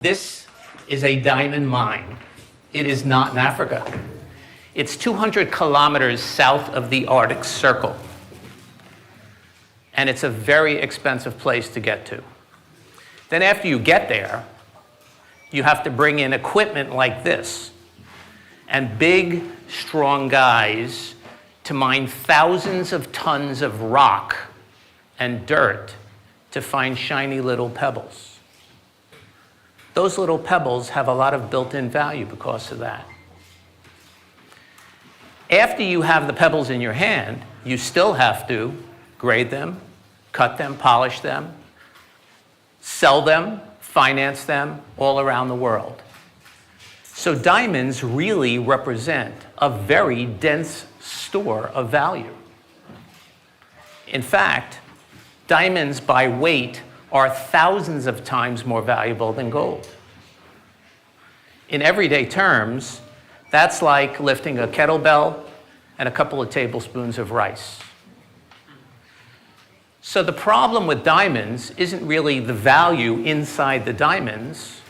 This is a diamond mine. It is not in Africa. It's 200 kilometers south of the Arctic Circle. And it's a very expensive place to get to. Then after you get there, you have to bring in equipment like this and big, strong guys to mine thousands of tons of rock and dirt to find shiny little pebbles. Those little pebbles have a lot of built-in value because of that. After you have the pebbles in your hand, you still have to grade them, cut them, polish them, sell them, finance them all around the world. So diamonds really represent a very dense store of value. In fact, diamonds by weight are thousands of times more valuable than gold. In everyday terms, that's like lifting a kettlebell and a couple of tablespoons of rice. So the problem with diamonds isn't really the value inside the diamonds,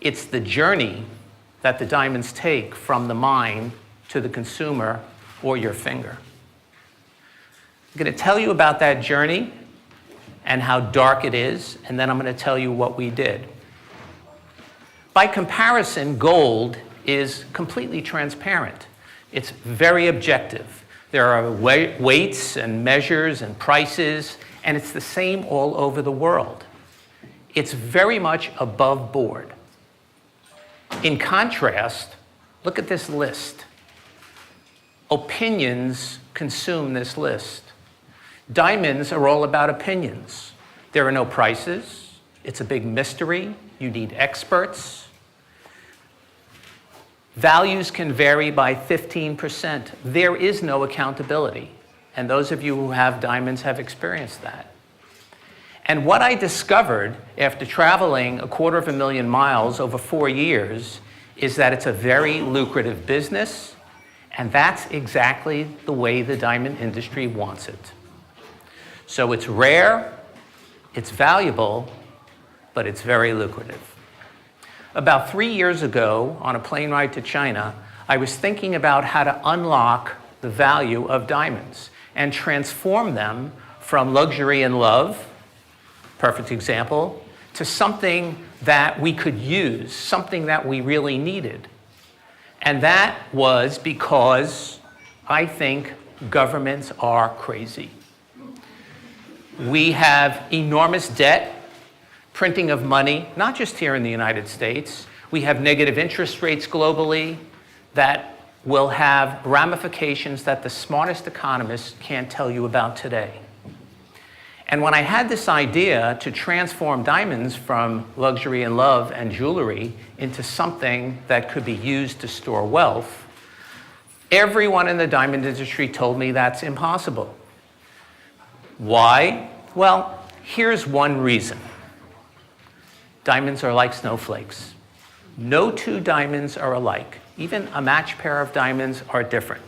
it's the journey that the diamonds take from the mine to the consumer or your finger. I'm going to tell you about that journey and how dark it is, and then I'm going to tell you what we did. By comparison, gold is completely transparent. It's very objective. There are weights and measures and prices, and it's the same all over the world. It's very much above board. In contrast, look at this list. Opinions consume this list. Diamonds are all about opinions. There are no prices. It's a big mystery. You need experts. Values can vary by 15%. There is no accountability. And those of you who have diamonds have experienced that. And what I discovered after traveling 250,000 miles over 4 years is that it's a very lucrative business, and that's exactly the way the diamond industry wants it. So it's rare, it's valuable, but it's very lucrative. About 3 years ago, on a plane ride to China, I was thinking about how to unlock the value of diamonds and transform them from luxury and love, perfect example, to something that we could use, something that we really needed. And that was because I think governments are crazy. We have enormous debt, printing of money, not just here in the United States. We have negative interest rates globally that will have ramifications that the smartest economists can't tell you about today. And when I had this idea to transform diamonds from luxury and love and jewelry into something that could be used to store wealth, everyone in the diamond industry told me that's impossible. Why? Well, here's one reason. Diamonds are like snowflakes. No two diamonds are alike. Even a matched pair of diamonds are different.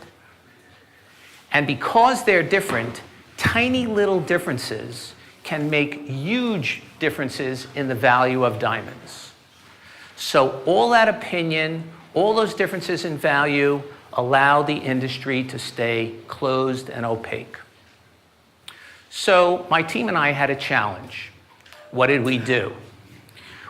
And because they're different, tiny little differences can make huge differences in the value of diamonds. So all that opinion, all those differences in value allow the industry to stay closed and opaque. So my team and I had a challenge. What did we do?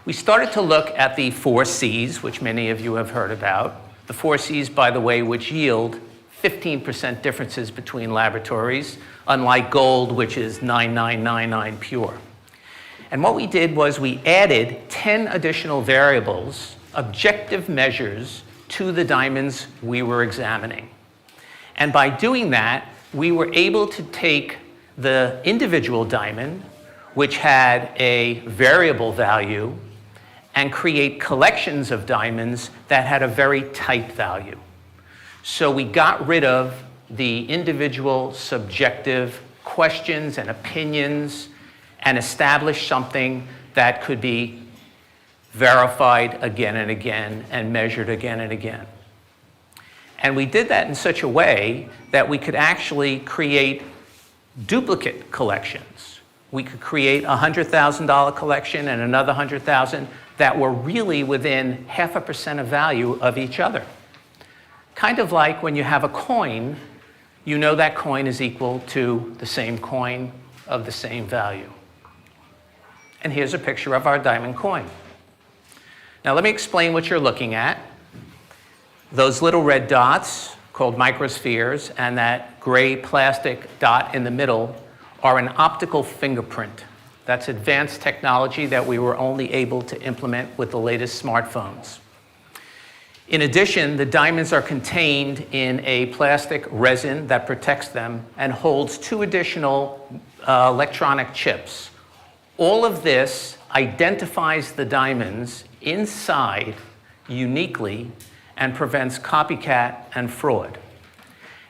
We started to look at the 4 C's, which many of you have heard about. The 4 C's, by the way, which yield 15% differences between laboratories, unlike gold, which is 9999 pure. And what we did was we added 10 additional variables, objective measures, to the diamonds we were examining. And by doing that, we were able to take the individual diamond, which had a variable value, and create collections of diamonds that had a very tight value. So we got rid of the individual subjective questions and opinions and established something that could be verified again and again and measured again and again. And we did that in such a way that we could actually create duplicate collections we could create a $100,000 collection and another 100,000 that were really within 0.5% of value of each other. Kind of like when you have a coin, you know that coin is equal to the same coin of the same value. And here's a picture of our diamond coin. Now let me explain what you're looking at. Those little red dots, called microspheres, and that gray plastic dot in the middle are an optical fingerprint. That's advanced technology that we were only able to implement with the latest smartphones. In addition, the diamonds are contained in a plastic resin that protects them and holds 2 additional electronic chips. All of this identifies the diamonds inside uniquely and prevents copycat and fraud.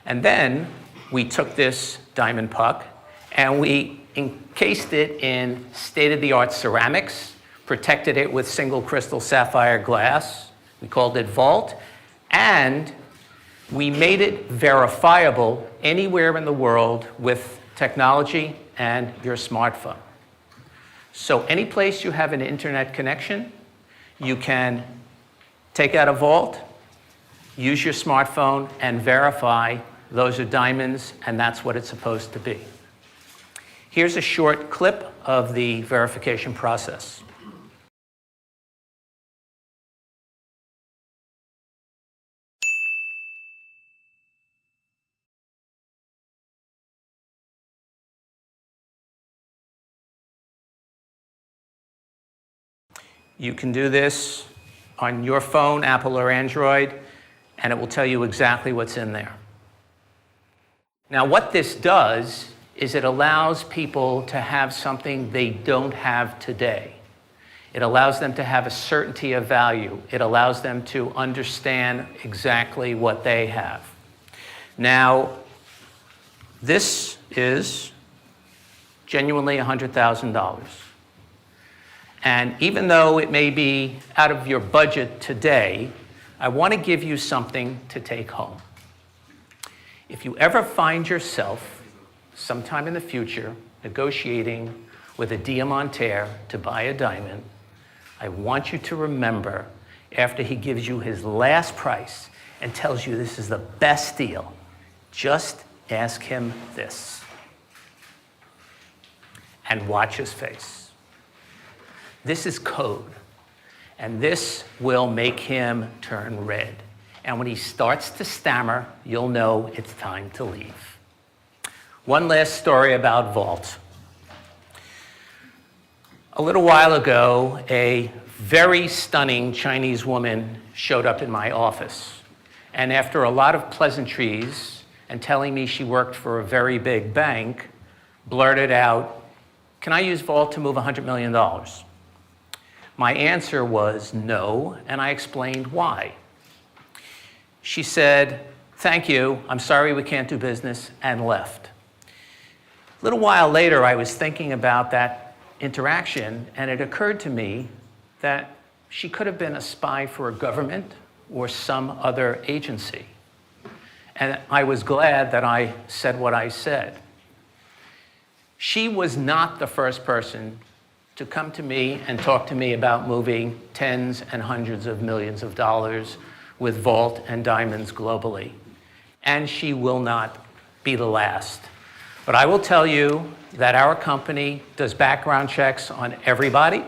And then we took this diamond puck and we encased it in state-of-the-art ceramics, protected it with single crystal sapphire glass. We called it Vault, and we made it verifiable anywhere in the world with technology and your smartphone. So any place you have an internet connection, you can take out a vault, use your smartphone, and verify those are diamonds, and that's what it's supposed to be. Here's a short clip of the verification process. You can do this on your phone, Apple or Android, and it will tell you exactly what's in there. Now, what this does is it allows people to have something they don't have today. It allows them to have a certainty of value. It allows them to understand exactly what they have. Now, this is genuinely $100,000. And even though it may be out of your budget today, I want to give you something to take home. If you ever find yourself sometime in the future negotiating with a diamantaire to buy a diamond, I want you to remember, after he gives you his last price and tells you this is the best deal, just ask him this and watch his face. This is code, and this will make him turn red. And when he starts to stammer, you'll know it's time to leave. One last story about Vault. A little while ago, a very stunning Chinese woman showed up in my office. And after a lot of pleasantries and telling me she worked for a very big bank, blurted out, "Can I use Vault to move $100 million? My answer was no, and I explained why. She said, "Thank you, I'm sorry we can't do business," and left. A little while later, I was thinking about that interaction, and it occurred to me that she could have been a spy for a government or some other agency. And I was glad that I said what I said. She was not the first person to come to me and talk to me about moving tens and hundreds of millions of dollars with Vault and diamonds globally. And she will not be the last. But I will tell you that our company does background checks on everybody,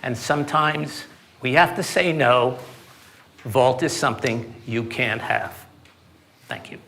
and sometimes we have to say no. Vault is something you can't have. Thank you.